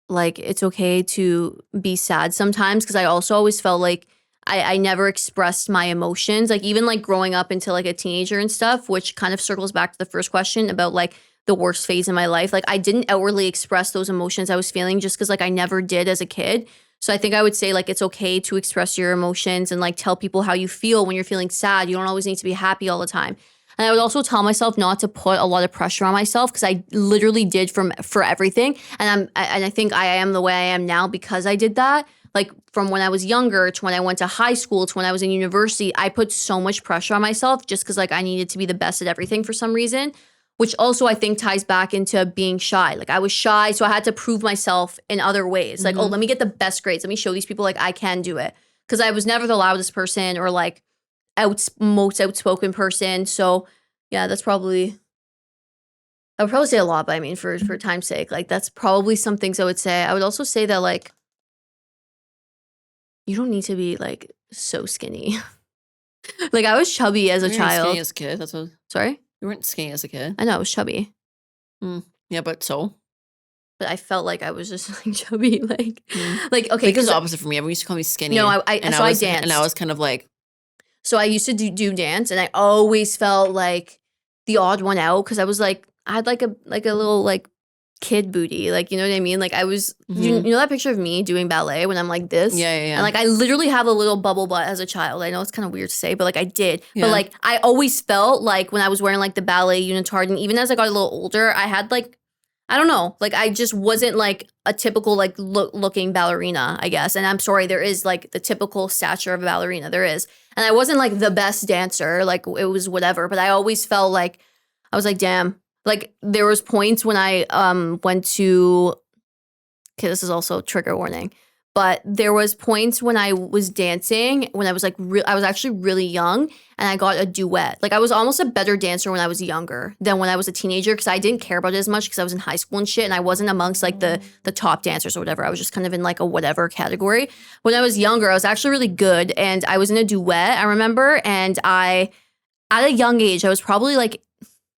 it's okay to be sad sometimes, because I also always felt like I never expressed my emotions, like even like growing up into like a teenager and stuff, which kind of circles back to the first question about like the worst phase in my life. Like I didn't outwardly express those emotions I was feeling just because like I never did as a kid. So I think I would say like it's okay to express your emotions and like tell people how you feel when you're feeling sad. You don't always need to be happy all the time. And I would also tell myself not to put a lot of pressure on myself, because I literally did for everything. And I think I am the way I am now because I did that. Like from when I was younger to when I went to high school to when I was in university, I put so much pressure on myself just because like I needed to be the best at everything for some reason, which also I think ties back into being shy. Like I was shy, so I had to prove myself in other ways. Like, oh, let me get the best grades. Let me show these people like I can do it. Because I was never the loudest person or like most outspoken person. So yeah, that's probably... I would probably say a lot, but I mean, for time's sake, like that's probably some things I would say. I would also say that like you don't need to be like so skinny. Like I was chubby as a child. Skinny as a kid. That's what... Sorry? You weren't skinny as a kid. I know, I was chubby. Yeah, but so? But I felt like I was just like chubby, like okay. I think it was the opposite for me. Everyone used to call me skinny. No, I danced. And I was kind of like... So I used to do dance, and I always felt like the odd one out, because I was like, I had like a little like kid booty, like, you know what I mean? Like I was, you know that picture of me doing ballet when I'm like this? Yeah. And like I literally have a little bubble butt as a child. I know it's kind of weird to say, but like I did. Yeah. But like I always felt like when I was wearing like the ballet unitard, and even as I got a little older, I had like, I don't know, like I just wasn't like a typical like looking ballerina, I guess. And I'm sorry, there is like the typical stature of a ballerina, there is. And I wasn't like the best dancer, like it was whatever, but I always felt like, I was like, damn. Like there was points when I went to, okay, this is also trigger warning, but there was points when I was dancing when I was like, I was actually really young, and I got a duet. Like I was almost a better dancer when I was younger than when I was a teenager, because I didn't care about it as much because I was in high school and shit, and I wasn't amongst like the top dancers or whatever. I was just kind of in like a whatever category. When I was younger, I was actually really good, and I was in a duet, I remember, and at a young age, I was probably like,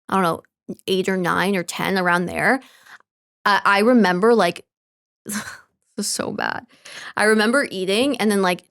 I don't know, 8 or 9 or 10, around there. I remember like, this is so bad. I remember eating and then like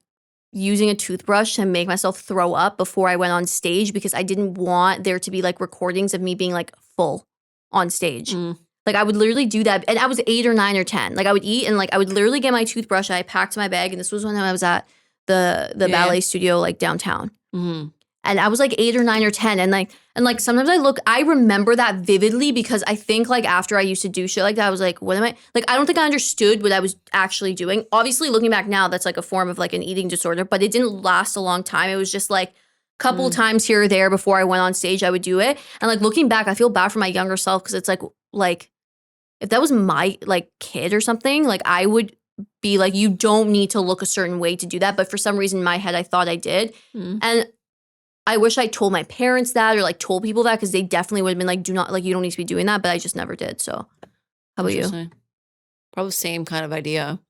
using a toothbrush to make myself throw up before I went on stage, because I didn't want there to be like recordings of me being like full. on stage. Mm. Like I would literally do that. And I was 8 or 9 or 10. Like I would eat and like I would literally get my toothbrush. I packed my bag. And this was when I was at the ballet studio like downtown. Mm. And I was like 8 or 9 or 10. And like sometimes I remember that vividly because I think like after I used to do shit like that, I was like, what am I? Like, I don't think I understood what I was actually doing. Obviously, looking back now, that's like a form of like an eating disorder, but it didn't last a long time. It was just like a couple times here or there before I went on stage, I would do it. And like looking back, I feel bad for my younger self because it's like if that was my like kid or something, like I would be like, you don't need to look a certain way to do that. But for some reason in my head, I thought I did. And I wish I told my parents that or like told people that because they definitely would have been like, do not, like, you don't need to be doing that. But I just never did. So how about you? Probably the same kind of idea.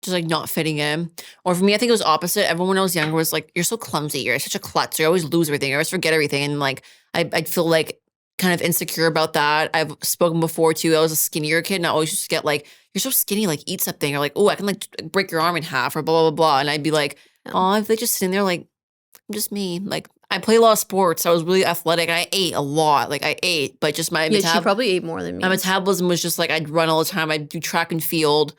Just like not fitting in. Or for me, I think it was opposite. Everyone when I was younger was like, you're so clumsy. You're such a klutz. You always lose everything. You always forget everything. And like, I'd feel like kind of insecure about that. I've spoken before too. I was a skinnier kid and I always used to get like, you're so skinny, like eat something. Or like, oh, I can like break your arm in half or blah, blah, blah. And I'd be like, oh, if they just sitting there like, I'm just me. Like I play a lot of sports. I was really athletic. And I ate a lot. Like I ate, but just my she probably ate more than me. My metabolism was just like I'd run all the time. I'd do track and field.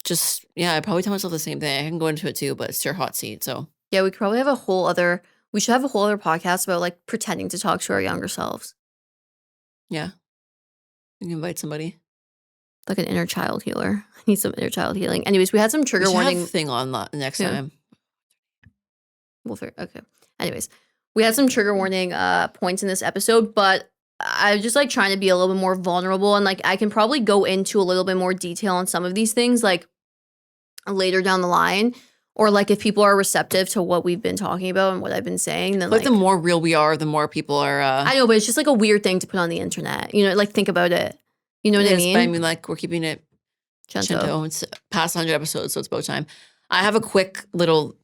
Just I probably tell myself the same thing. I can go into it too, but it's your hot seat. So yeah, we could probably have we should have a whole other podcast about like pretending to talk to our younger selves. Yeah. You can invite somebody. Like an inner child healer. I need some inner child healing. Anyways, we had some trigger warning thing on that next time. We'll figure. Okay. Anyways, we had some trigger warning points in this episode, but I was just like trying to be a little bit more vulnerable and like I can probably go into a little bit more detail on some of these things like later down the line. Or like if people are receptive to what we've been talking about and what I've been saying, then like the more real we are, the more people are. I know, but it's just like a weird thing to put on the internet. You know, like think about it. You know what I mean? But I mean, like we're keeping it cento. It's past 100 episodes, so it's about time. I have a quick little,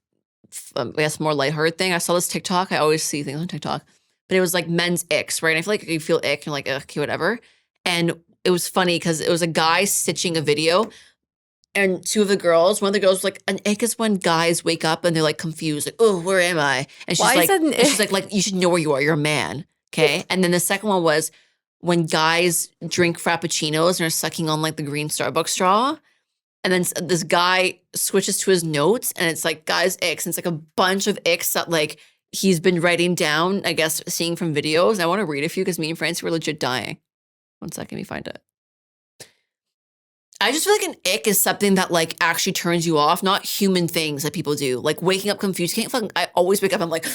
I guess, more lighthearted thing. I saw this TikTok. I always see things on TikTok, but it was like men's icks, right? And I feel like you feel ick, and you're like, okay, whatever. And it was funny because it was a guy stitching a video. And two of the girls, one of the girls was like, an ick is when guys wake up and they're like confused, like, oh, where am I? And she's like, you should know where you are. You're a man. Okay. And then the second one was when guys drink frappuccinos and are sucking on like the green Starbucks straw. And then this guy switches to his notes and it's like guys icks. And it's like a bunch of icks that like he's been writing down, I guess, seeing from videos. And I want to read a few because me and Francie were legit dying. 1 second, let me find it. I just feel like an ick is something that like actually turns you off, not human things that people do. Like waking up confused. I always wake up, I'm like,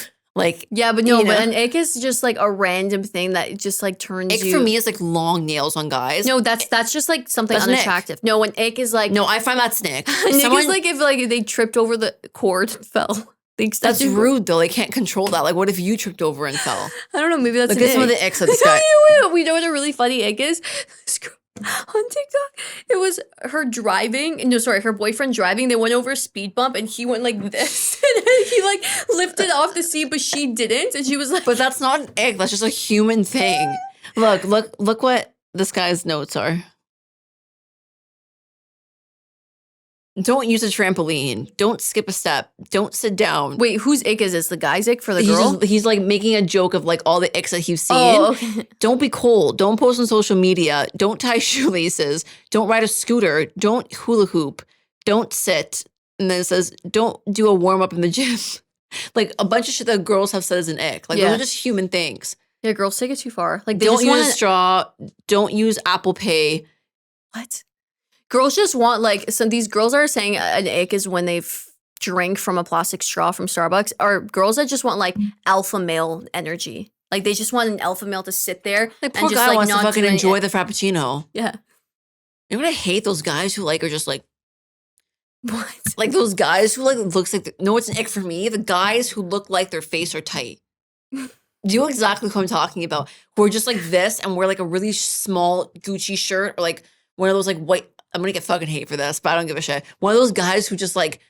yeah, but no, but an ick is just like a random thing that just like turns ick for me is like long nails on guys. No, that's just like something unattractive. No, an ick is like. No, I find that's nick. Nick is like if like they tripped over the cord and fell. That's rude though. They can't control that. Like what if you tripped over and fell? I don't know. Maybe that's like some of the icks of this guy. We know what a really funny ick is? On TikTok, it was her her boyfriend driving. They went over a speed bump and he went like this and he like lifted off the seat, but she didn't. And she was like, but that's not an ick. That's just a human thing. Look what this guy's notes are. Don't use a trampoline. Don't skip a step. Don't sit down. Wait, whose ick is this? The guy's ick for the girl? He's like making a joke of like all the icks that he's seen. Oh, okay. Don't be cold. Don't post on social media. Don't tie shoelaces. Don't ride a scooter. Don't hula hoop. Don't sit. And then it says, don't do a warm up in the gym. Like a bunch of shit that girls have said as an ick. Like those are just human things. Yeah, girls take it too far. Like they don't use a straw. Don't use Apple Pay. What? Girls just want like these girls are saying an ick is when they drink from a plastic straw from Starbucks, or girls that just want like alpha male energy. Like they just want an alpha male to sit there like poor and just guy like wants to not fucking enjoy the frappuccino. Yeah. You know what I hate? Those guys who like are just like what? Like those guys who like looks like no, it's an ick for me. The guys who look like their face are tight. Do you know exactly who I'm talking about? Who are just like this and wear like a really small Gucci shirt or like one of those like white. I'm gonna get fucking hate for this, but I don't give a shit. One of those guys who just like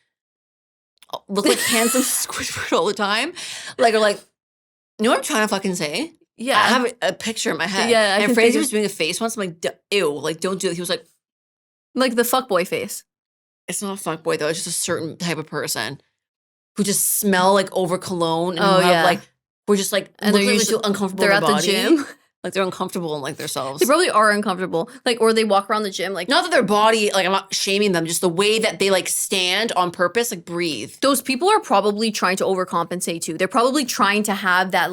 look like handsome Squidward all the time, like are like, you know what I'm trying to fucking say? Yeah, I have a picture in my head. Yeah, and Francie was doing a face once. I'm like, ew, like don't do that. He was like the fuckboy face. It's not a fuckboy though. It's just a certain type of person who just smell like over cologne and have like we're just like and they're usually uncomfortable. They're in at their body. the gym. Like they're uncomfortable in like themselves. They probably are uncomfortable. Like, or they walk around the gym like. Not that their body, like I'm not shaming them, just the way that they like stand on purpose, like breathe. Those people are probably trying to overcompensate too. They're probably trying to have that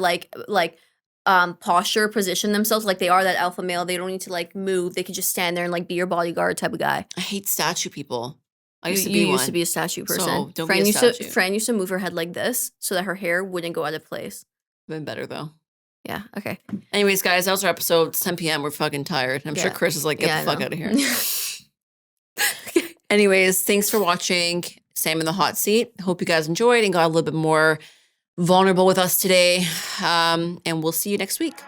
posture, position themselves like they are that alpha male. They don't need to like move. They can just stand there and like be your bodyguard type of guy. I hate statue people. I used to You be used one. to be a statue person. So don't Fran be a statue. Fran used to move her head like this so that her hair wouldn't go out of place. Been better though. Yeah. Okay. Anyways, guys, that was our episode. It's 10 p.m. We're fucking tired. I'm sure Yeah. Chris is like, get the fuck out of here. Okay. Anyways, thanks for watching Sam in the Hot Seat. Hope you guys enjoyed and got a little bit more vulnerable with us today. And we'll see you next week.